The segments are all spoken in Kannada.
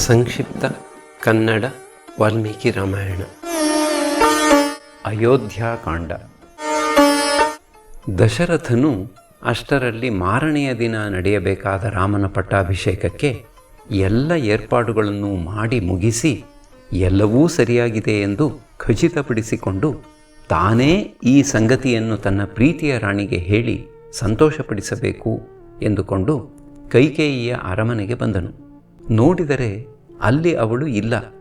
ಸಂಕ್ಷಿಪ್ತ ಕನ್ನಡ ವಾಲ್ಮೀಕಿ ರಾಮಾಯಣ. ಅಯೋಧ್ಯಾಕಾಂಡ. ದಶರಥನು ಅಷ್ಟರಲ್ಲಿ ಮಾರನೆಯ ದಿನ ನಡೆಯಬೇಕಾದ ರಾಮನ ಪಟ್ಟಾಭಿಷೇಕಕ್ಕೆ ಎಲ್ಲ ಏರ್ಪಾಡುಗಳನ್ನು ಮಾಡಿ ಮುಗಿಸಿ ಎಲ್ಲವೂ ಸರಿಯಾಗಿದೆ ಎಂದು ಖಚಿತಪಡಿಸಿಕೊಂಡು ತಾನೇ ಈ ಸಂಗತಿಯನ್ನು ತನ್ನ ಪ್ರೀತಿಯ ರಾಣಿಗೆ ಹೇಳಿ ಸಂತೋಷಪಡಿಸಬೇಕು ಎಂದುಕೊಂಡು ಕೈಕೇಯಿಯ ಅರಮನೆಗೆ ಬಂದನು. ನೋಡಿದರೆ ಅಲ್ಲಿ ಅವಳು ಇಲ್ಲ,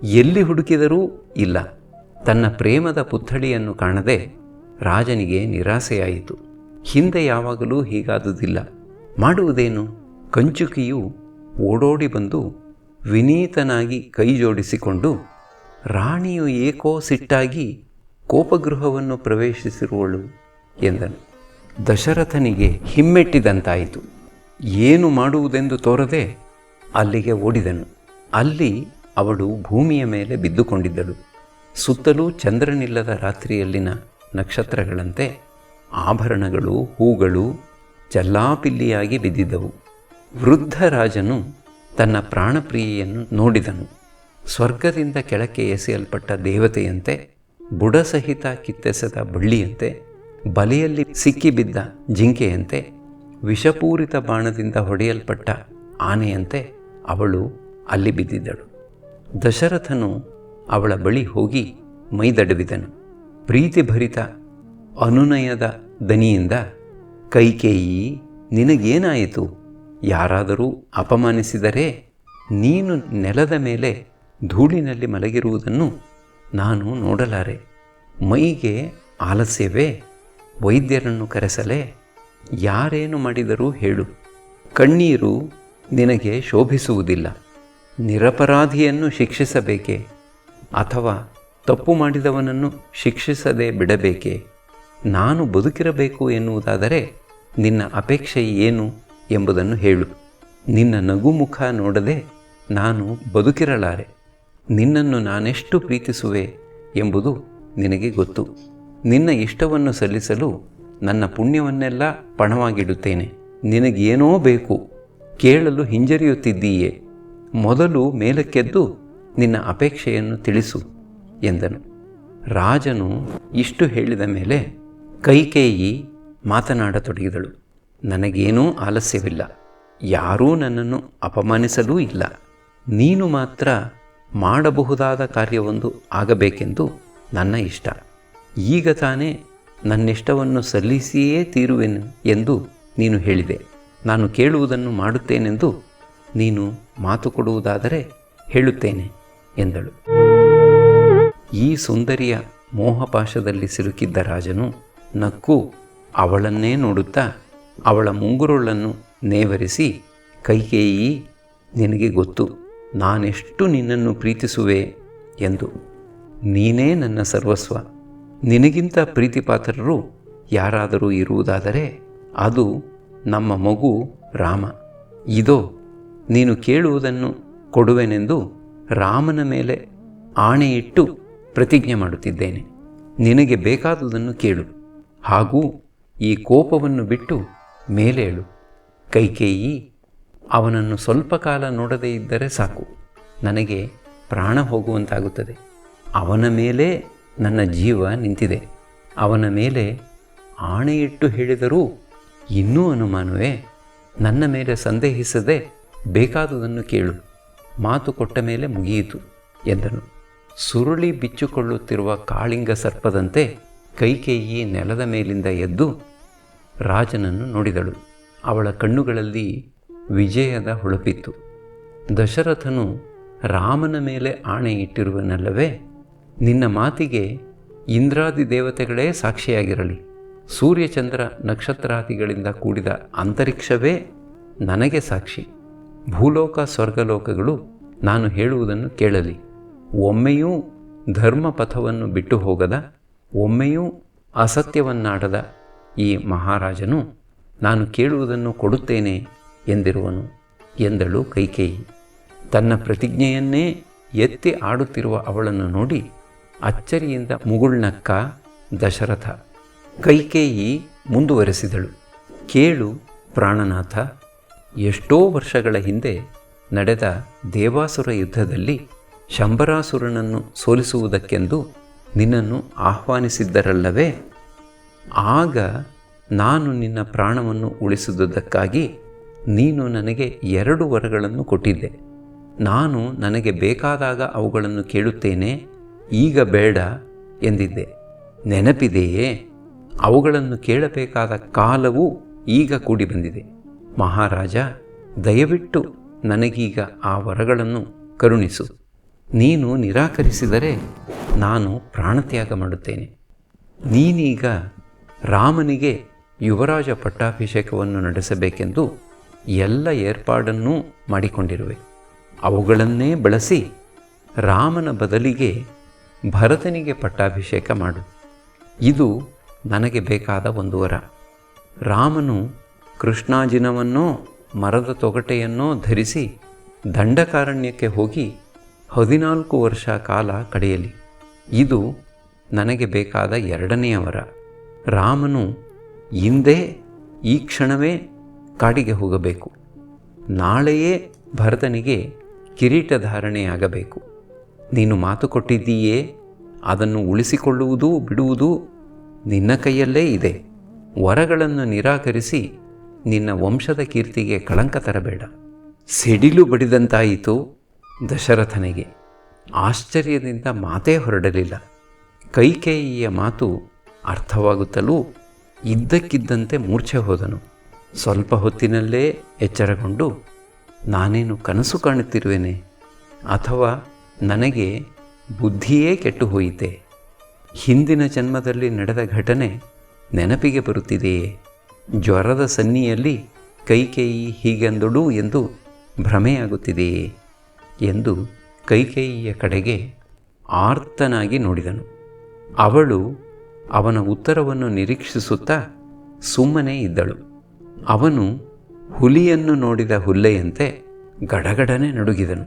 ಎಲ್ಲಿ ಹುಡುಕಿದರೂ ಇಲ್ಲ. ತನ್ನ ಪ್ರೇಮದ ಪುತ್ಥಳಿಯನ್ನು ಕಾಣದೆ ರಾಜನಿಗೆ ನಿರಾಸೆಯಾಯಿತು. ಹಿಂದೆ ಯಾವಾಗಲೂ ಹೀಗಾದುದಿಲ್ಲ. ಮಾಡುವುದೇನು? ಕಂಚುಕಿಯು ಓಡೋಡಿ ಬಂದು ವಿನೀತನಾಗಿ ಕೈ ಜೋಡಿಸಿಕೊಂಡು, ರಾಣಿಯು ಏಕೋ ಸಿಟ್ಟಾಗಿ ಕೋಪಗೃಹವನ್ನು ಪ್ರವೇಶಿಸಿರುವಳು ಎಂದನು. ದಶರಥನಿಗೆ ಹಿಮ್ಮೆಟ್ಟಿದಂತಾಯಿತು. ಏನು ಮಾಡುವುದೆಂದು ತೋರದೆ ಅಲ್ಲಿಗೆ ಓಡಿದನು. ಅಲ್ಲಿ ಅವಳು ಭೂಮಿಯ ಮೇಲೆ ಬಿದ್ದುಕೊಂಡಿದ್ದಳು. ಸುತ್ತಲೂ ಚಂದ್ರನಿಲ್ಲದ ರಾತ್ರಿಯಲ್ಲಿನ ನಕ್ಷತ್ರಗಳಂತೆ ಆಭರಣಗಳು, ಹೂಗಳು ಚಲ್ಲಾಪಿಲ್ಲಿಯಾಗಿ ಬಿದ್ದಿದ್ದವು. ವೃದ್ಧ ರಾಜನು ತನ್ನ ಪ್ರಾಣಪ್ರಿಯೆಯನ್ನು ನೋಡಿದನು. ಸ್ವರ್ಗದಿಂದ ಕೆಳಕ್ಕೆ ಎಸೆಯಲ್ಪಟ್ಟ ದೇವತೆಯಂತೆ, ಬುಡಸಹಿತ ಕಿತ್ತೆಸೆದ ಬಳ್ಳಿಯಂತೆ, ಬಲೆಯಲ್ಲಿ ಸಿಕ್ಕಿಬಿದ್ದ ಜಿಂಕೆಯಂತೆ, ವಿಷಪೂರಿತ ಬಾಣದಿಂದ ಹೊಡೆಯಲ್ಪಟ್ಟ ಆನೆಯಂತೆ ಅವಳು ಅಲ್ಲಿ ಬಿದ್ದಿದ್ದಳು. ದಶರಥನು ಅವಳ ಬಳಿ ಹೋಗಿ ಮೈದಡವಿದನು. ಪ್ರೀತಿಭರಿತ ಅನುನಯದ ದನಿಯಿಂದ, ಕೈಕೇಯಿ, ನಿನಗೇನಾಯಿತು? ಯಾರಾದರೂ ಅಪಮಾನಿಸಿದರೆ ನೀನು ನೆಲದ ಮೇಲೆ ಧೂಳಿನಲ್ಲಿ ಮಲಗಿರುವುದನ್ನು ನಾನು ನೋಡಲಾರೆ. ಮೈಗೆ ಆಲಸ್ಯವೇ? ವೈದ್ಯರನ್ನು ಕರೆಸಲೇ? ಯಾರೇನು ಮಾಡಿದರೂ ಹೇಳು. ಕಣ್ಣೀರು ನಿನಗೆ ಶೋಭಿಸುವುದಿಲ್ಲ. ನಿರಪರಾಧಿಯನ್ನು ಶಿಕ್ಷಿಸಬೇಕೇ ಅಥವಾ ತಪ್ಪು ಮಾಡಿದವನನ್ನು ಶಿಕ್ಷಿಸದೆ ಬಿಡಬೇಕೇ? ನಾನು ಬದುಕಿರಬೇಕು ಎನ್ನುವುದಾದರೆ ನಿನ್ನ ಅಪೇಕ್ಷೆ ಏನು ಎಂಬುದನ್ನು ಹೇಳು. ನಿನ್ನ ನಗುಮುಖ ನೋಡದೆ ನಾನು ಬದುಕಿರಲಾರೆ. ನಿನ್ನನ್ನು ನಾನೆಷ್ಟು ಪ್ರೀತಿಸುವೆ ಎಂಬುದು ನಿನಗೆ ಗೊತ್ತು. ನಿನ್ನ ಇಷ್ಟವನ್ನು ಸಲ್ಲಿಸಲು ನನ್ನ ಪುಣ್ಯವನ್ನೆಲ್ಲ ಪಣವಾಗಿಡುತ್ತೇನೆ. ನಿನಗೇನೋ ಬೇಕು, ಕೇಳಲು ಹಿಂಜರಿಯುತ್ತಿದ್ದೀಯೇ. ಮೊದಲು ಮೇಲಕ್ಕೆದ್ದು ನಿನ್ನ ಅಪೇಕ್ಷೆಯನ್ನು ತಿಳಿಸು ಎಂದನು. ರಾಜನು ಇಷ್ಟು ಹೇಳಿದ ಮೇಲೆ ಕೈಕೇಯಿ ಮಾತನಾಡತೊಡಗಿದಳು. ನನಗೇನೂ ಆಲಸ್ಯವಿಲ್ಲ. ಯಾರೂ ನನ್ನನ್ನು ಅಪಮಾನಿಸಲೂ ಇಲ್ಲ. ನೀನು ಮಾತ್ರ ಮಾಡಬಹುದಾದ ಕಾರ್ಯವೊಂದು ಆಗಬೇಕೆಂದು ನನ್ನ ಇಷ್ಟ. ಈಗ ತಾನೇ ನನ್ನಿಷ್ಟವನ್ನು ಸಲ್ಲಿಸಿಯೇ ತೀರುವೆನು ಎಂದು ನೀನು ಹೇಳಿದೆ. ನಾನು ಕೇಳುವುದನ್ನು ಮಾಡುತ್ತೇನೆಂದು ನೀನು ಮಾತು ಕೊಡುವುದಾದರೆ ಹೇಳುತ್ತೇನೆ ಎಂದಳು. ಈ ಸುಂದರಿಯ ಮೋಹಪಾಶದಲ್ಲಿ ಸಿಲುಕಿದ್ದ ರಾಜನು ನಕ್ಕು ಅವಳನ್ನೇ ನೋಡುತ್ತಾ ಅವಳ ಮುಂಗುರುಳನ್ನು ನೇವರಿಸಿ, ಕೈಕೇಯಿ, ನಿನಗೆ ಗೊತ್ತು ನಾನೆಷ್ಟು ನಿನ್ನನ್ನು ಪ್ರೀತಿಸುವೆ ಎಂದು. ನೀನೇ ನನ್ನ ಸರ್ವಸ್ವ. ನಿನಗಿಂತ ಪ್ರೀತಿಪಾತ್ರರು ಯಾರಾದರೂ ಇರುವುದಾದರೆ ಅದು ನಮ್ಮ ಮಗು ರಾಮ. ಇದೋ ನೀನು ಕೇಳುವುದನ್ನು ಕೊಡುವೆನೆಂದು ರಾಮನ ಮೇಲೆ ಆಣೆಯಿಟ್ಟು ಪ್ರತಿಜ್ಞೆ ಮಾಡುತ್ತಿದ್ದೇನೆ. ನಿನಗೆ ಬೇಕಾದುದನ್ನು ಕೇಳು. ಹಾಗೂ ಈ ಕೋಪವನ್ನು ಬಿಟ್ಟು ಮೇಲೇಳು. ಕೈಕೇಯಿ, ಅವನನ್ನು ಸ್ವಲ್ಪ ಕಾಲ ನೋಡದೇ ಇದ್ದರೆ ಸಾಕು, ನನಗೆ ಪ್ರಾಣ ಹೋಗುವಂತಾಗುತ್ತದೆ. ಅವನ ಮೇಲೆ ನನ್ನ ಜೀವ ನಿಂತಿದೆ. ಅವನ ಮೇಲೆ ಆಣೆಯಿಟ್ಟು ಹೇಳಿದರೂ ಇನ್ನೂ ಅನುಮಾನವೇ? ನನ್ನ ಮೇಲೆ ಸಂದೇಹಿಸದೆ ಬೇಕಾದುದನ್ನು ಕೇಳು. ಮಾತು ಕೊಟ್ಟ ಮೇಲೆ ಮುಗಿಯಿತು ಎಂದನು. ಸುರುಳಿ ಬಿಚ್ಚಿಕೊಳ್ಳುತ್ತಿರುವ ಕಾಳಿಂಗ ಸರ್ಪದಂತೆ ಕೈಕೇಯಿ ನೆಲದ ಮೇಲಿಂದ ಎದ್ದು ರಾಜನನ್ನು ನೋಡಿದಳು. ಅವಳ ಕಣ್ಣುಗಳಲ್ಲಿ ವಿಜಯದ ಹೊಳಪಿತ್ತು. ದಶರಥನು ರಾಮನ ಮೇಲೆ ಆಣೆ ಇಟ್ಟಿರುವನಲ್ಲವೇ? ನಿನ್ನ ಮಾತಿಗೆ ಇಂದ್ರಾದಿ ದೇವತೆಗಳೇ ಸಾಕ್ಷಿಯಾಗಿರಲಿ. ಸೂರ್ಯಚಂದ್ರ ನಕ್ಷತ್ರಾದಿಗಳಿಂದ ಕೂಡಿದ ಅಂತರಿಕ್ಷವೇ ನನಗೆ ಸಾಕ್ಷಿ. ಭೂಲೋಕ ಸ್ವರ್ಗಲೋಕಗಳು ನಾನು ಹೇಳುವುದನ್ನು ಕೇಳಲಿ. ಒಮ್ಮೆಯೂ ಧರ್ಮಪಥವನ್ನು ಬಿಟ್ಟು ಹೋಗದ, ಒಮ್ಮೆಯೂ ಅಸತ್ಯವನ್ನಾಡದ ಈ ಮಹಾರಾಜನು ನಾನು ಕೇಳುವುದನ್ನು ಕೊಡುತ್ತೇನೆ ಎಂದಿರುವನು ಎಂದಳು ಕೈಕೇಯಿ. ತನ್ನ ಪ್ರತಿಜ್ಞೆಯನ್ನೇ ಎತ್ತಿ ಆಡುತ್ತಿರುವ ಅವಳನ್ನು ನೋಡಿ ಅಚ್ಚರಿಯಿಂದ ಮುಗುಳ್ನಕ್ಕ ದಶರಥ. ಕೈಕೇಯಿ ಮುಂದುವರೆಸಿದಳು, ಕೇಳು ಪ್ರಾಣನಾಥ, ಎಷ್ಟೋ ವರ್ಷಗಳ ಹಿಂದೆ ನಡೆದ ದೇವಾಸುರ ಯುದ್ಧದಲ್ಲಿ ಶಂಬರಾಸುರನನ್ನು ಸೋಲಿಸುವುದಕ್ಕೆಂದು ನಿನ್ನನ್ನು ಆಹ್ವಾನಿಸಿದ್ದರಲ್ಲವೇ? ಆಗ ನಾನು ನಿನ್ನ ಪ್ರಾಣವನ್ನು ಉಳಿಸುವುದಕ್ಕಾಗಿ ನೀನು ನನಗೆ 2 ವರಗಳನ್ನು ಕೊಟ್ಟಿದ್ದೆ. ನಾನು ನನಗೆ ಬೇಕಾದಾಗ ಅವುಗಳನ್ನು ಕೇಳುತ್ತೇನೆ, ಈಗ ಬೇಡ ಎಂದಿದ್ದೆ. ನೆನಪಿದೆಯೇ? ಅವುಗಳನ್ನು ಕೇಳಬೇಕಾದ ಕಾಲವೂ ಈಗ ಕೂಡಿ ಬಂದಿದೆ. ಮಹಾರಾಜ, ದಯವಿಟ್ಟು ನನಗೀಗ ಆ ವರಗಳನ್ನು ಕರುಣಿಸು. ನೀನು ನಿರಾಕರಿಸಿದರೆ ನಾನು ಪ್ರಾಣತ್ಯಾಗ ಮಾಡುತ್ತೇನೆ. ನೀನೀಗ ರಾಮನಿಗೆ ಯುವರಾಜ ಪಟ್ಟಾಭಿಷೇಕವನ್ನು ನಡೆಸಬೇಕೆಂದು ಎಲ್ಲ ಏರ್ಪಾಡನ್ನೂ ಮಾಡಿಕೊಂಡಿರುವೆ. ಅವುಗಳನ್ನೇ ಬಳಸಿ ರಾಮನ ಬದಲಿಗೆ ಭರತನಿಗೆ ಪಟ್ಟಾಭಿಷೇಕ ಮಾಡು. ಇದು ನನಗೆ ಬೇಕಾದ ಒಂದು ವರ. ರಾಮನು ಕೃಷ್ಣಾಜಿನವನ್ನೋ ಮರದ ತೊಗಟೆಯನ್ನೋ ಧರಿಸಿ ದಂಡಕಾರಣ್ಯಕ್ಕೆ ಹೋಗಿ 14 ವರ್ಷ ಕಾಲ ಕಳೆಯಲಿ. ಇದು ನನಗೆ ಬೇಕಾದ 2ನೆಯ ವರ. ರಾಮನು ಇಂದೇ ಈ ಕ್ಷಣವೇ ಕಾಡಿಗೆ ಹೋಗಬೇಕು. ನಾಳೆಯೇ ಭರತನಿಗೆ ಕಿರೀಟಧಾರಣೆಯಾಗಬೇಕು. ನೀನು ಮಾತು ಕೊಟ್ಟಿದ್ದೀಯೇ, ಅದನ್ನು ಉಳಿಸಿಕೊಳ್ಳುವುದೂ ಬಿಡುವುದೂ ನಿನ್ನ ಕೈಯಲ್ಲೇ ಇದೆ. ವರಗಳನ್ನು ನಿರಾಕರಿಸಿ ನಿನ್ನ ವಂಶದ ಕೀರ್ತಿಗೆ ಕಳಂಕ ತರಬೇಡ. ಸಿಡಿಲು ಬಡಿದಂತಾಯಿತು ದಶರಥನಿಗೆ. ಆಶ್ಚರ್ಯದಿಂದ ಮಾತೇ ಹೊರಡಲಿಲ್ಲ. ಕೈಕೇಯಿಯ ಮಾತು ಅರ್ಥವಾಗುತ್ತಲೂ ಇದ್ದಕ್ಕಿದ್ದಂತೆ ಮೂರ್ಛೆ ಹೋದನು. ಸ್ವಲ್ಪ ಹೊತ್ತಿನಲ್ಲೇ ಎಚ್ಚರಗೊಂಡು, ನಾನೇನು ಕನಸು ಕಾಣುತ್ತಿರುವೆನೆ, ಅಥವಾ ನನಗೆ ಬುದ್ಧಿಯೇ ಕೆಟ್ಟು ಹೋಯಿತೆ? ಹಿಂದಿನ ಜನ್ಮದಲ್ಲಿ ನಡೆದ ಘಟನೆ ನೆನಪಿಗೆ ಬರುತ್ತಿದೆಯೇ? ಜ್ವರದ ಸನ್ನಿಯಲ್ಲಿ ಕೈಕೇಯಿ ಹೀಗೆಂದಳು ಎಂದು ಭ್ರಮೆಯಾಗುತ್ತಿದೆಯೇ ಎಂದು ಕೈಕೇಯಿಯ ಕಡೆಗೆ ಆರ್ತನಾಗಿ ನೋಡಿದನು. ಅವಳು ಅವನ ಉತ್ತರವನ್ನು ನಿರೀಕ್ಷಿಸುತ್ತಾ ಸುಮ್ಮನೆ ಇದ್ದಳು. ಅವನು ಹುಲಿಯನ್ನು ನೋಡಿದ ಹುಲ್ಲೆಯಂತೆ ಗಡಗಡನೆ ನಡುಗಿದನು.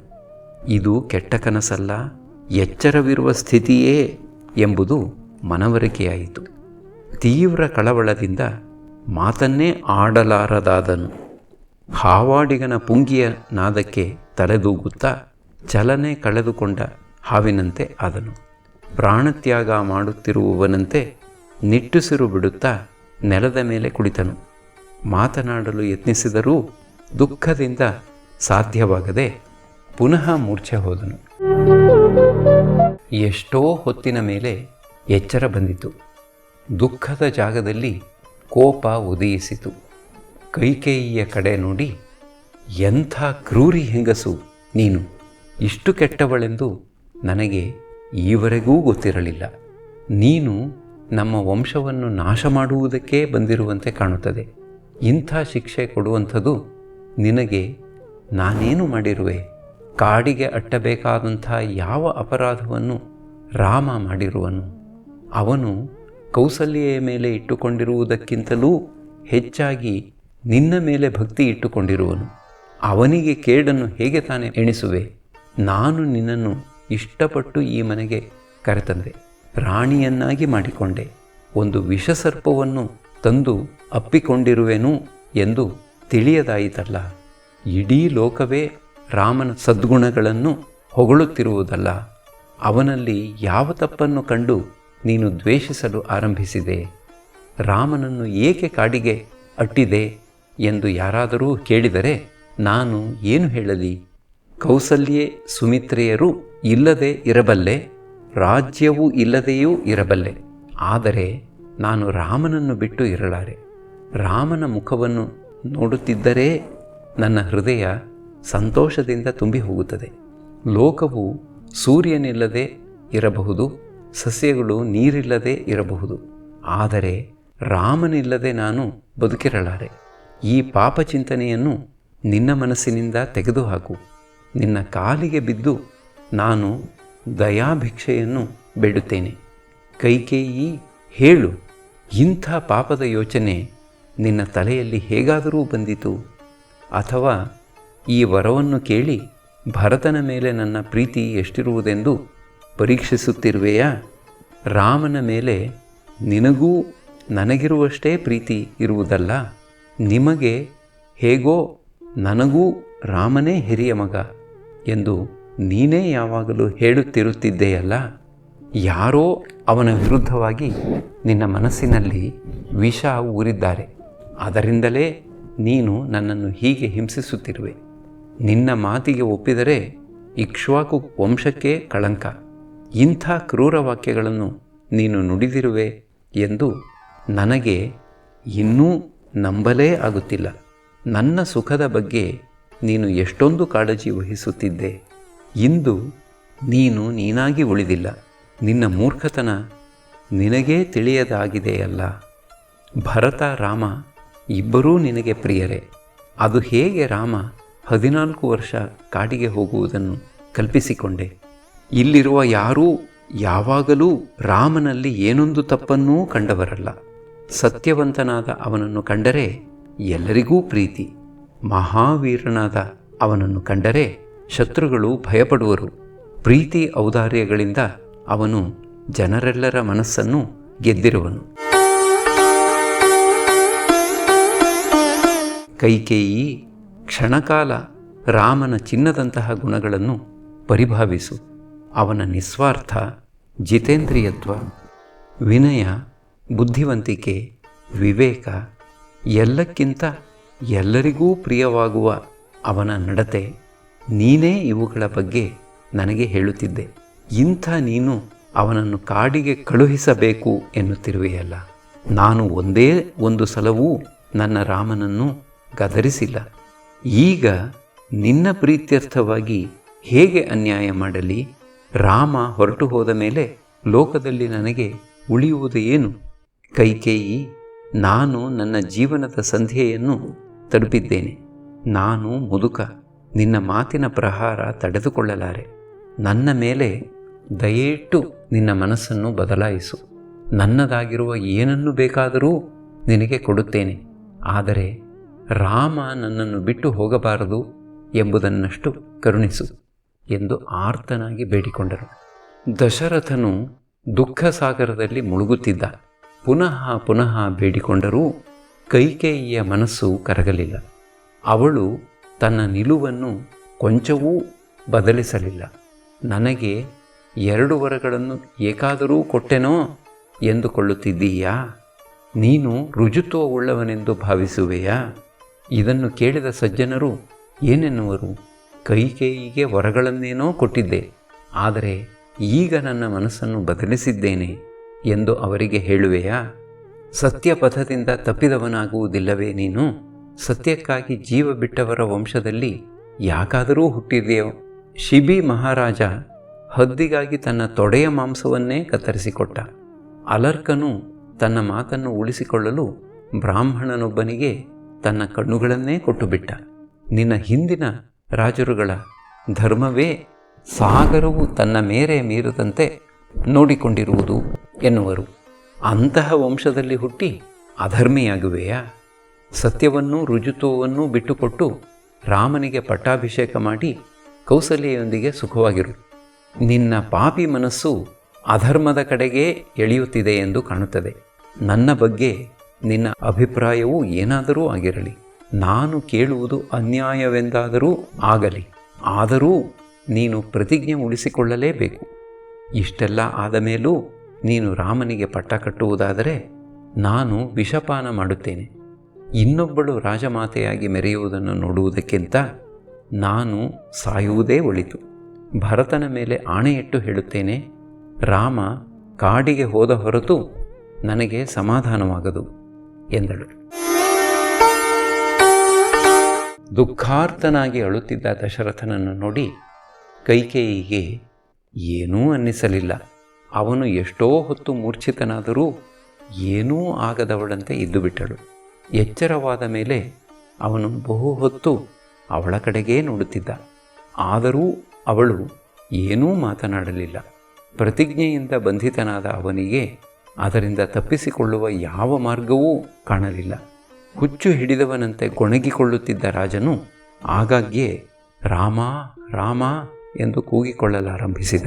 ಇದು ಕೆಟ್ಟ ಕನಸಲ್ಲ, ಎಚ್ಚರವಿರುವ ಸ್ಥಿತಿಯೇ ಎಂಬುದು ಮನವರಿಕೆಯಾಯಿತು. ತೀವ್ರ ಕಳವಳದಿಂದ ಮಾತನ್ನೇ ಆಡಲಾರದಾದನು. ಹಾವಾಡಿಗನ ಪುಂಗಿಯ ನಾದಕ್ಕೆ ತಲೆದೂಗುತ್ತಾ ಚಲನೆ ಕಳೆದುಕೊಂಡ ಹಾವಿನಂತೆ ಆದನು. ಪ್ರಾಣತ್ಯಾಗ ಮಾಡುತ್ತಿರುವವನಂತೆ ನಿಟ್ಟುಸಿರು ಬಿಡುತ್ತಾ ನೆಲದ ಮೇಲೆ ಕುಳಿತನು. ಮಾತನಾಡಲು ಯತ್ನಿಸಿದರೂ ದುಃಖದಿಂದ ಸಾಧ್ಯವಾಗದೆ ಪುನಃ ಮೂರ್ಛೆ ಹೋದನು. ಎಷ್ಟೋ ಹೊತ್ತಿನ ಮೇಲೆ ಎಚ್ಚರ ಬಂದಿತು. ದುಃಖದ ಜಾಗದಲ್ಲಿ ಕೋಪ ಉದಯಿಸಿತು. ಕೈಕೇಯಿಯ ಕಡೆ ನೋಡಿ, ಎಂಥ ಕ್ರೂರಿ ಹೆಂಗಸು ನೀನು! ಇಷ್ಟು ಕೆಟ್ಟವಳೆಂದು ನನಗೆ ಈವರೆಗೂ ಗೊತ್ತಿರಲಿಲ್ಲ. ನೀನು ನಮ್ಮ ವಂಶವನ್ನು ನಾಶ ಮಾಡುವುದಕ್ಕೆ ಬಂದಿರುವಂತೆ ಕಾಣುತ್ತದೆ. ಇಂಥ ಶಿಕ್ಷೆ ಕೊಡುವಂಥದ್ದು ನಿನಗೆ ನಾನೇನು ಮಾಡಿರುವೆ? ಕಾಡಿಗೆ ಅಟ್ಟಬೇಕಾದಂಥ ಯಾವ ಅಪರಾಧವನ್ನು ರಾಮ ಮಾಡಿರುವನು? ಅವನು ಕೌಸಲ್ಯೆಯ ಮೇಲೆ ಇಟ್ಟುಕೊಂಡಿರುವುದಕ್ಕಿಂತಲೂ ಹೆಚ್ಚಾಗಿ ನಿನ್ನ ಮೇಲೆ ಭಕ್ತಿ ಇಟ್ಟುಕೊಂಡಿರುವನು. ಅವನಿಗೆ ಕೇಡನ್ನು ಹೇಗೆ ತಾನೇ ಎಣಿಸುವೆ? ನಾನು ನಿನ್ನನ್ನು ಇಷ್ಟಪಟ್ಟು ಈ ಮನೆಗೆ ಕರೆತಂದೆ, ರಾಣಿಯನ್ನಾಗಿ ಮಾಡಿಕೊಂಡೆ. ಒಂದು ವಿಷಸರ್ಪವನ್ನು ತಂದು ಅಪ್ಪಿಕೊಂಡಿರುವೆನು ಎಂದು ತಿಳಿಯದಾಯಿತಲ್ಲ. ಇಡೀ ಲೋಕವೇ ರಾಮನ ಸದ್ಗುಣಗಳನ್ನು ಹೊಗಳುತ್ತಿರುವುದಲ್ಲ. ಅವನಲ್ಲಿ ಯಾವ ತಪ್ಪನ್ನು ಕಂಡು ನೀನು ದ್ವೇಷಿಸಲು ಆರಂಭಿಸಿದೆ? ರಾಮನನ್ನು ಏಕೆ ಕಾಡಿಗೆ ಅಟ್ಟಿದೆ ಎಂದು ಯಾರಾದರೂ ಕೇಳಿದರೆ ನಾನು ಏನು ಹೇಳಲಿ? ಕೌಸಲ್ಯೆ ಸುಮಿತ್ರೆಯರು ಇಲ್ಲದೆ ಇರಬಲ್ಲೆ, ರಾಜ್ಯವೂ ಇಲ್ಲದೆಯೂ ಇರಬಲ್ಲೆ. ಆದರೆ ನಾನು ರಾಮನನ್ನು ಬಿಟ್ಟು ಇರಲಾರೆ. ರಾಮನ ಮುಖವನ್ನು ನೋಡುತ್ತಿದ್ದರೆ ನನ್ನ ಹೃದಯ ಸಂತೋಷದಿಂದ ತುಂಬಿ ಹೋಗುತ್ತದೆ. ಲೋಕವು ಸೂರ್ಯನಿಲ್ಲದೆ ಇರಬಹುದು, ಸಸ್ಯಗಳು ನೀರಿಲ್ಲದೆ ಇರಬಹುದು, ಆದರೆ ರಾಮನಿಲ್ಲದೆ ನಾನು ಬದುಕಿರಲಾರೆ. ಈ ಪಾಪ ಚಿಂತನೆಯನ್ನು ನಿನ್ನ ಮನಸ್ಸಿನಿಂದ ತೆಗೆದುಹಾಕು. ನಿನ್ನ ಕಾಲಿಗೆ ಬಿದ್ದು ನಾನು ದಯಾಭಿಕ್ಷೆಯನ್ನು ಬೇಡುತ್ತೇನೆ. ಕೈಕೇಯಿ, ಹೇಳು, ಇಂಥ ಪಾಪದ ಯೋಚನೆ ನಿನ್ನ ತಲೆಯಲ್ಲಿ ಹೇಗಾದರೂ ಬಂದಿತು? ಅಥವಾ ಈ ವರವನ್ನು ಕೇಳಿ ಭರತನ ಮೇಲೆ ನನ್ನ ಪ್ರೀತಿ ಎಷ್ಟಿರುವುದೆಂದು ಪರೀಕ್ಷಿಸುತ್ತಿರುವೆಯಾ? ರಾಮನ ಮೇಲೆ ನಿನಗೂ ನನಗಿರುವಷ್ಟೇ ಪ್ರೀತಿ ಇರುವುದಲ್ಲ. ನಿಮಗೆ ಹೇಗೋ ನನಗೂ ರಾಮನೇ ಹಿರಿಯ ಮಗ ಎಂದು ನೀನೇ ಯಾವಾಗಲೂ ಹೇಳುತ್ತಿರುತ್ತಿದ್ದೆಯಲ್ಲ. ಯಾರೋ ಅವನ ವಿರುದ್ಧವಾಗಿ ನಿನ್ನ ಮನಸ್ಸಿನಲ್ಲಿ ವಿಷ ಊರಿದ್ದಾರೆ. ಅದರಿಂದಲೇ ನೀನು ನನ್ನನ್ನು ಹೀಗೆ ಹಿಂಸಿಸುತ್ತಿರುವೆ. ನಿನ್ನ ಮಾತಿಗೆ ಒಪ್ಪಿದರೆ ಇಕ್ಷ್ವಾಕು ವಂಶಕ್ಕೆ ಕಳಂಕ. ಇಂಥ ಕ್ರೂರ ವಾಕ್ಯಗಳನ್ನು ನೀನು ನುಡಿದಿರುವೆ ಎಂದು ನನಗೆ ಇನ್ನೂ ನಂಬಲೇ ಆಗುತ್ತಿಲ್ಲ. ನನ್ನ ಸುಖದ ಬಗ್ಗೆ ನೀನು ಎಷ್ಟೊಂದು ಕಾಳಜಿ ವಹಿಸುತ್ತಿದ್ದೆ. ಇಂದು ನೀನು ನೀನಾಗಿ ಉಳಿದಿಲ್ಲ. ನಿನ್ನ ಮೂರ್ಖತನ ನಿನಗೇ ತಿಳಿಯದಾಗಿದೆಯಲ್ಲ. ಭರತ ರಾಮ ಇಬ್ಬರೂ ನಿನಗೆ ಪ್ರಿಯರೇ. ಅದು ಹೇಗೆ ರಾಮ 14 ವರ್ಷ ಕಾಡಿಗೆ ಹೋಗುವುದನ್ನು ಕಲ್ಪಿಸಿಕೊಂಡೆ? ಇಲ್ಲಿರುವ ಯಾರೂ ಯಾವಾಗಲೂ ರಾಮನಲ್ಲಿ ಏನೊಂದು ತಪ್ಪನ್ನೂ ಕಂಡವರಲ್ಲ. ಸತ್ಯವಂತನಾದ ಅವನನ್ನು ಕಂಡರೆ ಎಲ್ಲರಿಗೂ ಪ್ರೀತಿ. ಮಹಾವೀರನಾದ ಅವನನ್ನು ಕಂಡರೆ ಶತ್ರುಗಳು ಭಯಪಡುವರು. ಪ್ರೀತಿ ಔದಾರ್ಯಗಳಿಂದ ಅವನು ಜನರೆಲ್ಲರ ಮನಸ್ಸನ್ನು ಗೆದ್ದಿರುವನು. ಕೈಕೇಯಿ, ಕ್ಷಣಕಾಲ ರಾಮನ ಚಿನ್ನದಂತಹ ಗುಣಗಳನ್ನು ಪರಿಭಾವಿಸು. ಅವನ ನಿಸ್ವಾರ್ಥ, ಜಿತೇಂದ್ರಿಯತ್ವ, ವಿನಯ, ಬುದ್ಧಿವಂತಿಕೆ, ವಿವೇಕ, ಎಲ್ಲಕ್ಕಿಂತ ಎಲ್ಲರಿಗೂ ಪ್ರಿಯವಾಗುವ ಅವನ ನಡತೆ, ನೀನೇ ಇವುಗಳ ಬಗ್ಗೆ ನನಗೆ ಹೇಳುತ್ತಿದ್ದೆ. ಇಂಥ ನೀನು ಅವನನ್ನು ಕಾಡಿಗೆ ಕಳುಹಿಸಬೇಕು ಎನ್ನುತ್ತಿರುವೆಯಲ್ಲ. ನಾನು ಒಂದೇ ಒಂದು ಸಲವೂ ನನ್ನ ರಾಮನನ್ನು ಗದರಿಸಿಲ್ಲ. ಈಗ ನಿನ್ನ ಪ್ರೀತ್ಯರ್ಥವಾಗಿ ಹೇಗೆ ಅನ್ಯಾಯ ಮಾಡಲಿ? ರಾಮ ಹೊರಟು ಹೋದ ಮೇಲೆ ಲೋಕದಲ್ಲಿ ನನಗೆ ಉಳಿಯುವುದು ಏನು? ಕೈಕೇಯಿ, ನಾನು ನನ್ನ ಜೀವನದ ಸಂಧ್ಯೆಯನ್ನು ತಲುಪಿದ್ದೇನೆ. ನಾನು ಮುದುಕ. ನಿನ್ನ ಮಾತಿನ ಪ್ರಹಾರ ತಡೆದುಕೊಳ್ಳಲಾರೆ. ನನ್ನ ಮೇಲೆ ದಯವಿಟ್ಟು ನಿನ್ನ ಮನಸ್ಸನ್ನು ಬದಲಾಯಿಸು. ನನ್ನದಾಗಿರುವ ಏನನ್ನು ಬೇಕಾದರೂ ನಿನಗೆ ಕೊಡುತ್ತೇನೆ. ಆದರೆ ರಾಮ ನನ್ನನ್ನು ಬಿಟ್ಟು ಹೋಗಬಾರದು ಎಂಬುದನ್ನಷ್ಟು ಕರುಣಿಸು ಎಂದು ಆರ್ತನಾಗಿ ಬೇಡಿಕೊಂಡರು. ದಶರಥನು ದುಃಖ ಸಾಗರದಲ್ಲಿ ಮುಳುಗುತ್ತಿದ್ದ. ಪುನಃ ಪುನಃ ಬೇಡಿಕೊಂಡರೂ ಕೈಕೇಯಿಯ ಮನಸ್ಸು ಕರಗಲಿಲ್ಲ. ಅವಳು ತನ್ನ ನಿಲುವನ್ನು ಕೊಂಚವೂ ಬದಲಿಸಲಿಲ್ಲ. ನನಗೆ 2 ವರಗಳನ್ನು ಏಕಾದರೂ ಕೊಟ್ಟೆನೋ ಎಂದುಕೊಳ್ಳುತ್ತಿದ್ದೀಯಾ? ನೀನು ರುಜುತ್ವವುಳ್ಳವನೆಂದು ಭಾವಿಸುವೆಯಾ? ಇದನ್ನು ಕೇಳಿದ ಸಜ್ಜನರು ಏನೆನ್ನುವರು? ಕೈಕೇಯಿಗೆ ವರಗಳನ್ನೇನೋ ಕೊಟ್ಟಿದ್ದೆ, ಆದರೆ ಈಗ ನನ್ನ ಮನಸ್ಸನ್ನು ಬದಲಿಸಿದ್ದೇನೆ ಎಂದು ಅವರಿಗೆ ಹೇಳುವೆಯಾ? ಸತ್ಯಪಥದಿಂದ ತಪ್ಪಿದವನಾಗುವುದಿಲ್ಲವೇ ನೀನು? ಸತ್ಯಕ್ಕಾಗಿ ಜೀವ ಬಿಟ್ಟವರ ವಂಶದಲ್ಲಿ ಯಾಕಾದರೂ ಹುಟ್ಟಿದೆಯೋ? ಶಿಬಿ ಮಹಾರಾಜ ಹದ್ದಿಗಾಗಿ ತನ್ನ ತೊಡೆಯ ಮಾಂಸವನ್ನೇ ಕತ್ತರಿಸಿಕೊಟ್ಟ. ಅಲರ್ಕನು ತನ್ನ ಮಾತನ್ನು ಉಳಿಸಿಕೊಳ್ಳಲು ಬ್ರಾಹ್ಮಣನೊಬ್ಬನಿಗೆ ತನ್ನ ಕಣ್ಣುಗಳನ್ನೇ ಕೊಟ್ಟುಬಿಟ್ಟ. ನಿನ್ನ ಹಿಂದಿನ ರಾಜರುಗಳ ಧರ್ಮವೇ ಸಾಗರವು ತನ್ನ ಮೇರೆ ಮೀರದಂತೆ ನೋಡಿಕೊಂಡಿರುವುದು ಎನ್ನುವರು. ಅಂತಹ ವಂಶದಲ್ಲಿ ಹುಟ್ಟಿ ಅಧರ್ಮಿಯಾಗುವೆಯಾ? ಸತ್ಯವನ್ನೂ ರುಜುತ್ವವನ್ನೂ ಬಿಟ್ಟುಕೊಟ್ಟು ರಾಮನಿಗೆ ಪಟ್ಟಾಭಿಷೇಕ ಮಾಡಿ ಕೌಸಲ್ಯೆಯೊಂದಿಗೆ ಸುಖವಾಗಿರು. ನಿನ್ನ ಪಾಪಿ ಮನಸ್ಸು ಅಧರ್ಮದ ಕಡೆಗೇ ಎಳೆಯುತ್ತಿದೆ ಎಂದು ಕಾಣುತ್ತದೆ. ನನ್ನ ಬಗ್ಗೆ ನಿನ್ನ ಅಭಿಪ್ರಾಯವೂ ಏನಾದರೂ ಆಗಿರಲಿ, ನಾನು ಕೇಳುವುದು ಅನ್ಯಾಯವೆಂದಾದರೂ ಆಗಲಿ, ಆದರೂ ನೀನು ಪ್ರತಿಜ್ಞೆ ಉಳಿಸಿಕೊಳ್ಳಲೇಬೇಕು. ಇಷ್ಟೆಲ್ಲ ಆದ ಮೇಲೂ ನೀನು ರಾಮನಿಗೆ ಪಟ್ಟ ಕಟ್ಟುವುದಾದರೆ ನಾನು ವಿಷಪಾನ ಮಾಡುತ್ತೇನೆ. ಇನ್ನೊಬ್ಬಳು ರಾಜಮಾತೆಯಾಗಿ ಮೆರೆಯುವುದನ್ನು ನೋಡುವುದಕ್ಕಿಂತ ನಾನು ಸಾಯುವುದೇ ಒಳಿತು. ಭರತನ ಮೇಲೆ ಆಣೆಯಿಟ್ಟು ಹೇಳುತ್ತೇನೆ, ರಾಮ ಕಾಡಿಗೆ ಹೋದ ಹೊರತು ನನಗೆ ಸಮಾಧಾನವಾಗದು ಎಂದಳು. ದುಃಖಾರ್ತನಾಗಿ ಅಳುತ್ತಿದ್ದ ದಶರಥನನ್ನು ನೋಡಿ ಕೈಕೇಯಿಗೆ ಏನೂ ಅನ್ನಿಸಲಿಲ್ಲ. ಅವನು ಎಷ್ಟೋ ಹೊತ್ತು ಮೂರ್ಛಿತನಾದರೂ ಏನೂ ಆಗದವಳಂತೆ ಇದ್ದುಬಿಟ್ಟಳು. ಎಚ್ಚರವಾದ ಮೇಲೆ ಅವನು ಬಹು ಹೊತ್ತು ಅವಳ ಕಡೆಗೇ ನೋಡುತ್ತಿದ್ದ. ಆದರೂ ಅವಳು ಏನೂ ಮಾತನಾಡಲಿಲ್ಲ. ಪ್ರತಿಜ್ಞೆಯಿಂದ ಬಂಧಿತನಾದ ಅವನಿಗೆ ಅದರಿಂದ ತಪ್ಪಿಸಿಕೊಳ್ಳುವ ಯಾವ ಮಾರ್ಗವೂ ಕಾಣಲಿಲ್ಲ. ಹುಚ್ಚು ಹಿಡಿದವನಂತೆ ಗೊಣಗಿಕೊಳ್ಳುತ್ತಿದ್ದ ರಾಜನು ಆಗಾಗ್ಗೆ ರಾಮ ರಾಮ ಎಂದು ಕೂಗಿಕೊಳ್ಳಲಾರಂಭಿಸಿದ.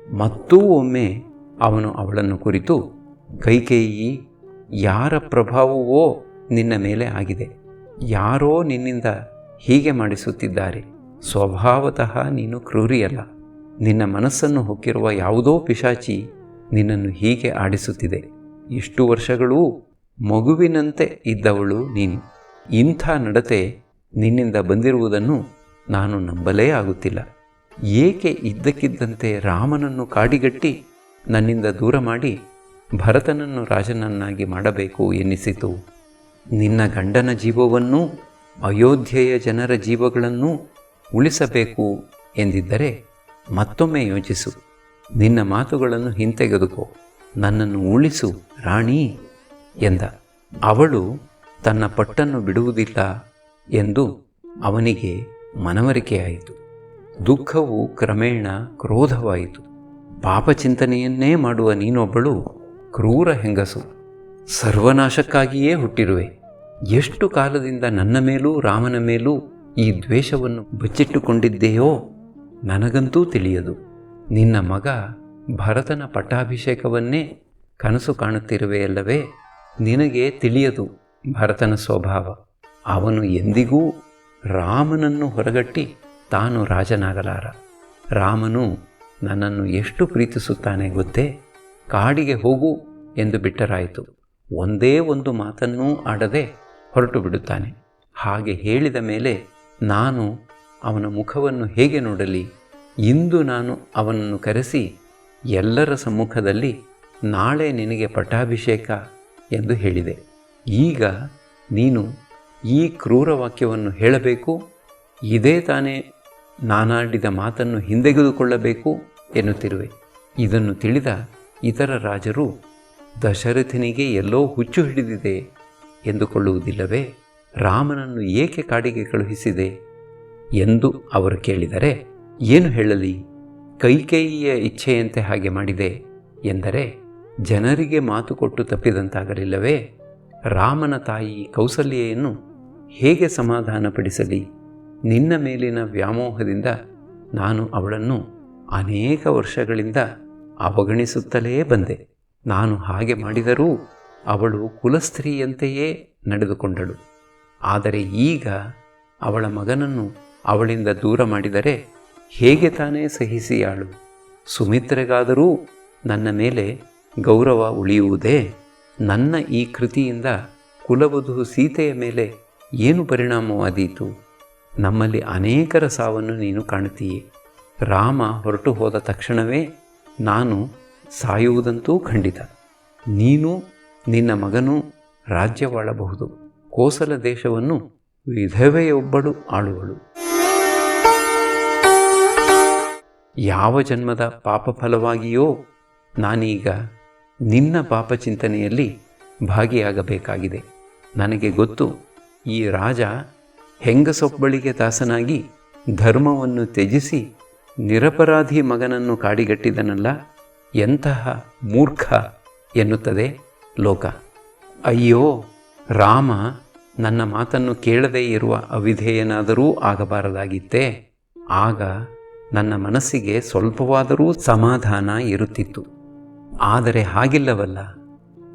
ಮತ್ತೂ ಒಮ್ಮೆ ಅವನು ಅವಳನ್ನು ಕುರಿತು, ಕೈಕೇಯಿ, ಯಾರ ಪ್ರಭಾವವೋ ನಿನ್ನ ಮೇಲೆ ಆಗಿದೆ. ಯಾರೋ ನಿನ್ನಿಂದ ಹೀಗೆ ಮಾಡಿಸುತ್ತಿದ್ದಾರೆ. ಸ್ವಭಾವತಃ ನೀನು ಕ್ರೂರಿಯಲ್ಲ. ನಿನ್ನ ಮನಸ್ಸನ್ನು ಹೊಕ್ಕಿರುವ ಯಾವುದೋ ಪಿಶಾಚಿ ನಿನ್ನನ್ನು ಹೀಗೆ ಆಡಿಸುತ್ತಿದೆ. ಇಷ್ಟು ವರ್ಷಗಳೂ ಮಗುವಿನಂತೆ ಇದ್ದವಳು ನೀನು. ಇಂಥ ನಡತೆ ನಿನ್ನಿಂದ ಬಂದಿರುವುದನ್ನು ನಾನು ನಂಬಲೇ ಆಗುತ್ತಿಲ್ಲ. ಏಕೆ ಇದ್ದಕ್ಕಿದ್ದಂತೆ ರಾಮನನ್ನು ಕಾಡಿಗಟ್ಟಿ ನನ್ನಿಂದ ದೂರ ಮಾಡಿ ಭರತನನ್ನು ರಾಜನನ್ನಾಗಿ ಮಾಡಬೇಕು ಎನ್ನಿಸಿತು? ನಿನ್ನ ಗಂಡನ ಜೀವವನ್ನೂ ಅಯೋಧ್ಯೆಯ ಜನರ ಜೀವಗಳನ್ನೂ ಉಳಿಸಬೇಕು ಎಂದಿದ್ದರೆ ಮತ್ತೊಮ್ಮೆ ಯೋಚಿಸು. ನಿನ್ನ ಮಾತುಗಳನ್ನು ಹಿಂತೆಗೆದುಕೋ. ನನ್ನನ್ನು ಉಳಿಸು ರಾಣಿ ಎಂದ. ಅವಳು ತನ್ನ ಪಟ್ಟನ್ನು ಬಿಡುವುದಿಲ್ಲ ಎಂದು ಅವನಿಗೆ ಮನವರಿಕೆಯಾಯಿತು. ದುಃಖವು ಕ್ರಮೇಣ ಕ್ರೋಧವಾಯಿತು. ಪಾಪಚಿಂತನೆಯನ್ನೇ ಮಾಡುವ ನೀನೊಬ್ಬಳು ಕ್ರೂರ ಹೆಂಗಸು. ಸರ್ವನಾಶಕ್ಕಾಗಿಯೇ ಹುಟ್ಟಿರುವೆ. ಎಷ್ಟು ಕಾಲದಿಂದ ನನ್ನ ಮೇಲೂ ರಾಮನ ಮೇಲೂ ಈ ದ್ವೇಷವನ್ನು ಬಚ್ಚಿಟ್ಟುಕೊಂಡಿದ್ದೆಯೋ ನನಗಂತೂ ತಿಳಿಯದು. ನಿನ್ನ ಮಗ ಭರತನ ಪಟ್ಟಾಭಿಷೇಕವನ್ನೇ ಕನಸು ಕಾಣುತ್ತಿರುವೆಯಲ್ಲವೇ? ನಿನಗೆ ತಿಳಿಯದು ಭರತನ ಸ್ವಭಾವ. ಅವನು ಎಂದಿಗೂ ರಾಮನನ್ನು ಹೊರಗಟ್ಟಿ ತಾನು ರಾಜನಾಗಲಾರ. ರಾಮನು ನನ್ನನ್ನು ಎಷ್ಟು ಪ್ರೀತಿಸುತ್ತಾನೆ ಗೊತ್ತೇ? ಕಾಡಿಗೆ ಹೋಗು ಎಂದು ಬಿಟ್ಟರಾಯಿತು. ಒಂದೇ ಒಂದು ಮಾತನ್ನೂ ಆಡದೆ ಹೊರಟು ಬಿಡುತ್ತಾನೆ. ಹಾಗೆ ಹೇಳಿದ ಮೇಲೆ ನಾನು ಅವನ ಮುಖವನ್ನು ಹೇಗೆ ನೋಡಲಿ? ಇಂದು ನಾನು ಅವನನ್ನು ಕರೆಸಿ ಎಲ್ಲರ ಸಮ್ಮುಖದಲ್ಲಿ ನಾಳೆ ನಿನಗೆ ಪಟ್ಟಾಭಿಷೇಕ ಎಂದು ಹೇಳಿದೆ. ಈಗ ನೀನು ಈ ಕ್ರೂರ ವಾಕ್ಯವನ್ನು ಹೇಳಬೇಕು? ಇದೇ ತಾನೇ ನಾನಾಡಿದ ಮಾತನ್ನು ಹಿಂದೆಗೆದುಕೊಳ್ಳಬೇಕು ಎನ್ನುತ್ತಿರುವೆ. ಇದನ್ನು ತಿಳಿದ ಇತರ ರಾಜರು ದಶರಥನಿಗೆ ಎಲ್ಲೋ ಹುಚ್ಚು ಹಿಡಿದಿದೆ ಎಂದುಕೊಳ್ಳುವುದಿಲ್ಲವೇ? ರಾಮನನ್ನು ಏಕೆ ಕಾಡಿಗೆ ಕಳುಹಿಸಿದೆ ಎಂದು ಅವರು ಕೇಳಿದರೆ ಏನು ಹೇಳಲಿ? ಕೈಕೇಯಿಯ ಇಚ್ಛೆಯಂತೆ ಹಾಗೆ ಮಾಡಿದೆ ಎಂದರೆ ಜನರಿಗೆ ಮಾತು ಕೊಟ್ಟು ತಪ್ಪಿದಂತಾಗಲಿಲ್ಲವೇ? ರಾಮನ ತಾಯಿ ಕೌಸಲ್ಯೆಯನ್ನು ಹೇಗೆ ಸಮಾಧಾನಪಡಿಸಲಿ? ನಿನ್ನ ಮೇಲಿನ ವ್ಯಾಮೋಹದಿಂದ ನಾನು ಅವಳನ್ನು ಅನೇಕ ವರ್ಷಗಳಿಂದ ಅವಗಣಿಸುತ್ತಲೇ ಬಂದೆ. ನಾನು ಹಾಗೆ ಮಾಡಿದರೂ ಅವಳು ಕುಲಸ್ತ್ರೀಯಂತೆಯೇ ನಡೆದುಕೊಂಡಳು. ಆದರೆ ಈಗ ಅವಳ ಮಗನನ್ನು ಅವಳಿಂದ ದೂರ ಮಾಡಿದರೆ ಹೇಗೆ ತಾನೇ ಸಹಿಸಿಯಾಳು? ಸುಮಿತ್ರೆಗಾದರೂ ನನ್ನ ಮೇಲೆ ಗೌರವ ಉಳಿಯುವುದೇ? ನನ್ನ ಈ ಕೃತಿಯಿಂದ ಕುಲವಧು ಸೀತೆಯ ಮೇಲೆ ಏನು ಪರಿಣಾಮವಾದೀತು? ನಮ್ಮಲ್ಲಿ ಅನೇಕರ ಸಾವನ್ನು ನೀನು ಕಾಣುತ್ತೀಯೆ. ರಾಮ ಹೊರಟು ಹೋದ ತಕ್ಷಣವೇ ನಾನು ಸಾಯುವುದಂತೂ ಖಂಡಿತ. ನೀನು ನಿನ್ನ ಮಗನೂ ರಾಜ್ಯವಾಳಬಹುದು. ಕೋಸಲ ದೇಶವನ್ನು ವಿಧವೆಯೊಬ್ಬಳು ಆಳುವಳು. ಯಾವ ಜನ್ಮದ ಪಾಪಫಲವಾಗಿಯೋ ನಾನೀಗ ನಿನ್ನ ಪಾಪಚಿಂತನೆಯಲ್ಲಿ ಭಾಗಿಯಾಗಬೇಕಾಗಿದೆ. ನನಗೆ ಗೊತ್ತು, ಈ ರಾಜ ಹೆಂಗಸೊಬ್ಬಳಿಗೆ ದಾಸನಾಗಿ ಧರ್ಮವನ್ನು ತ್ಯಜಿಸಿ ನಿರಪರಾಧಿ ಮಗನನ್ನು ಕಾಡಿಗಟ್ಟಿದನಲ್ಲ, ಎಂತಹ ಮೂರ್ಖ ಎನ್ನುತ್ತದೆ ಲೋಕ. ಅಯ್ಯೋ, ರಾಮ ನನ್ನ ಮಾತನ್ನು ಕೇಳದೇ ಇರುವ ಅವಿಧೇಯನಾದರೂ ಆಗಬಾರದಾಗಿತ್ತೇ. ಆಗ ನನ್ನ ಮನಸ್ಸಿಗೆ ಸ್ವಲ್ಪವಾದರೂ ಸಮಾಧಾನ ಇರುತ್ತಿತ್ತು. ಆದರೆ ಹಾಗಿಲ್ಲವಲ್ಲ.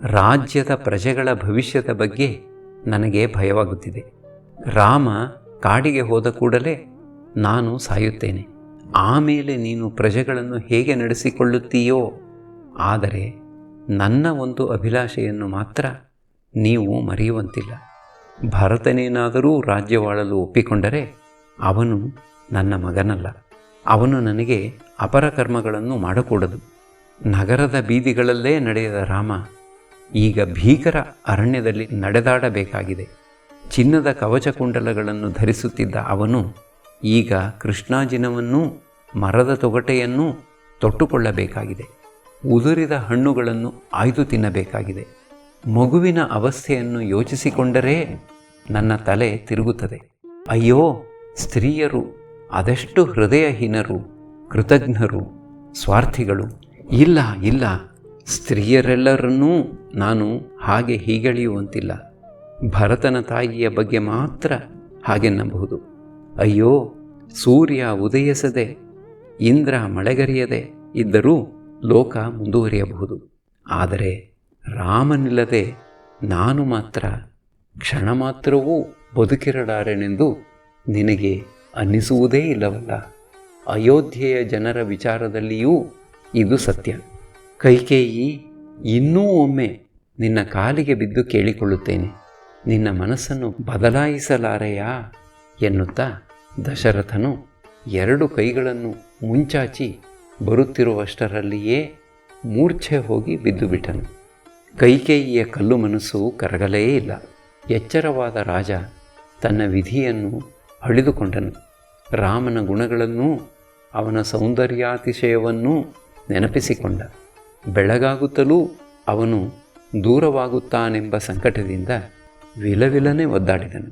ರಾಜ್ಯದ ಪ್ರಜೆಗಳ ಭವಿಷ್ಯದ ಬಗ್ಗೆ ನನಗೆ ಭಯವಾಗುತ್ತಿದೆ. ರಾಮ ಕಾಡಿಗೆ ಹೋದ ಕೂಡಲೇ ನಾನು ಸಾಯುತ್ತೇನೆ. ಆಮೇಲೆ ನೀನು ಪ್ರಜೆಗಳನ್ನು ಹೇಗೆ ನಡೆಸಿಕೊಳ್ಳುತ್ತೀಯೋ? ಆದರೆ ನನ್ನ ಒಂದು ಅಭಿಲಾಷೆಯನ್ನು ಮಾತ್ರ ನೀವು ಮರೆಯುವಂತಿಲ್ಲ. ಭರತನೇನಾದರೂ ರಾಜ್ಯವಾಳಲು ಒಪ್ಪಿಕೊಂಡರೆ ಅವನು ನನ್ನ ಮಗನಲ್ಲ. ಅವನು ನನಗೆ ಅಪರಕರ್ಮಗಳನ್ನು ಮಾಡಕೂಡದು. ನಗರದ ಬೀದಿಗಳಲ್ಲೇ ನಡೆಯದ ರಾಮ ಈಗ ಭೀಕರ ಅರಣ್ಯದಲ್ಲಿ ನಡೆದಾಡಬೇಕಾಗಿದೆ. ಚಿನ್ನದ ಕವಚಕುಂಡಲಗಳನ್ನು ಧರಿಸುತ್ತಿದ್ದ ಅವನು ಈಗ ಕೃಷ್ಣಾಜಿನವನ್ನೂ ಮರದ ತೊಗಟೆಯನ್ನೂ ತೊಟ್ಟುಕೊಳ್ಳಬೇಕಾಗಿದೆ. ಉದುರಿದ ಹಣ್ಣುಗಳನ್ನು ಆಯ್ದು ತಿನ್ನಬೇಕಾಗಿದೆ. ಮಗುವಿನ ಅವಸ್ಥೆಯನ್ನು ಯೋಚಿಸಿಕೊಂಡರೆ ನನ್ನ ತಲೆ ತಿರುಗುತ್ತದೆ. ಅಯ್ಯೋ, ಸ್ತ್ರೀಯರು ಅದೆಷ್ಟು ಹೃದಯಹೀನರು, ಕೃತಜ್ಞರು, ಸ್ವಾರ್ಥಿಗಳು. ಇಲ್ಲ ಇಲ್ಲ, ಸ್ತ್ರೀಯರೆಲ್ಲರನ್ನೂ ನಾನು ಹಾಗೆ ಹೀಗೆಳೆಯುವಂತಿಲ್ಲ. ಭರತನ ತಾಯಿಯ ಬಗ್ಗೆ ಮಾತ್ರ ಹಾಗೆನ್ನಬಹುದು. ಅಯ್ಯೋ, ಸೂರ್ಯ ಉದಯಿಸದೆ ಇಂದ್ರ ಮಳೆಗರಿಯದೆ ಇದ್ದರೂ ಲೋಕ ಮುಂದುವರಿಯಬಹುದು. ಆದರೆ ರಾಮನಿಲ್ಲದೆ ನಾನು ಮಾತ್ರ ಕ್ಷಣ ಮಾತ್ರವೂ ಬದುಕಿರಲಾರೆನೆಂದು ನಿನಗೆ ಅನ್ನಿಸುವುದೇ ಇಲ್ಲವಲ್ಲ. ಅಯೋಧ್ಯೆಯ ಜನರ ವಿಚಾರದಲ್ಲಿಯೂ ಇದು ಸತ್ಯ. ಕೈಕೇಯಿ, ಇನ್ನೂ ಒಮ್ಮೆ ನಿನ್ನ ಕಾಲಿಗೆ ಬಿದ್ದು ಕೇಳಿಕೊಳ್ಳುತ್ತೇನೆ, ನಿನ್ನ ಮನಸ್ಸನ್ನು ಬದಲಾಯಿಸಲಾರೆಯಾ ಎನ್ನುತ್ತಾ ದಶರಥನು 2 ಕೈಗಳನ್ನು ಮುಂಚಾಚಿ ಬರುತ್ತಿರುವಷ್ಟರಲ್ಲಿಯೇ ಮೂರ್ಛೆ ಹೋಗಿ ಬಿದ್ದುಬಿಟ್ಟನು. ಕೈಕೇಯಿಯ ಕಲ್ಲು ಮನಸ್ಸು ಕರಗಲೇ ಇಲ್ಲ. ಎಚ್ಚರವಾದ ರಾಜ ತನ್ನ ವಿಧಿಯನ್ನು ಅಳಿದುಕೊಂಡನು. ರಾಮನ ಗುಣಗಳನ್ನೂ ಅವನ ಸೌಂದರ್ಯಾತಿಶಯವನ್ನೂ ನೆನಪಿಸಿಕೊಂಡ. ಬೆಳಗಾಗುತ್ತಲೂ ಅವನು ದೂರವಾಗುತ್ತಾನೆಂಬ ಸಂಕಟದಿಂದ ವಿಲವಿಲನೆ ಒದ್ದಾಡಿದನು.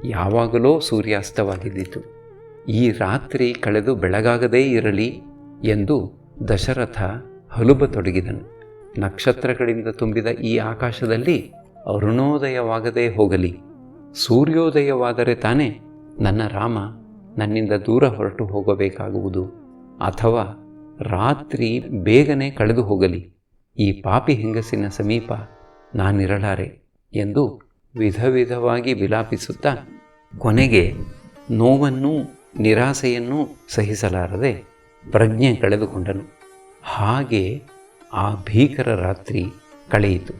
ಯಾವಾಗಲೋ ಸೂರ್ಯಾಸ್ತವಾಗಿದ್ದಿತು. ಈ ರಾತ್ರಿ ಕಳೆದು ಬೆಳಗಾಗದೇ ಇರಲಿ ಎಂದು ದಶರಥ ಹಲುಬತೊಡಗಿದನು. ನಕ್ಷತ್ರಗಳಿಂದ ತುಂಬಿದ ಈ ಆಕಾಶದಲ್ಲಿ ಅರುಣೋದಯವಾಗದೇ ಹೋಗಲಿ, ಸೂರ್ಯೋದಯವಾದರೆ ತಾನೇ ನನ್ನ ರಾಮ ನನ್ನಿಂದ ದೂರ ಹೊರಟು ಹೋಗಬೇಕಾಗುವುದು, ಅಥವಾ ರಾತ್ರಿ ಬೇಗನೆ ಕಳೆದು ಹೋಗಲಿ, ಈ ಪಾಪಿ ಹೆಂಗಸಿನ ಸಮೀಪ ನಾನಿರಲಾರೆ ಎಂದು ವಿಧವಾಗಿ ವಿಲಾಪಿಸುತ್ತಾ ಕೊನೆಗೆ ನೋವನ್ನೂ ನಿರಾಸೆಯನ್ನೂ ಸಹಿಸಲಾರದೆ ಪ್ರಜ್ಞೆ ಕಳೆದುಕೊಂಡನು. ಹಾಗೆ ಆ ಭೀಕರ ರಾತ್ರಿ ಕಳೆಯಿತು.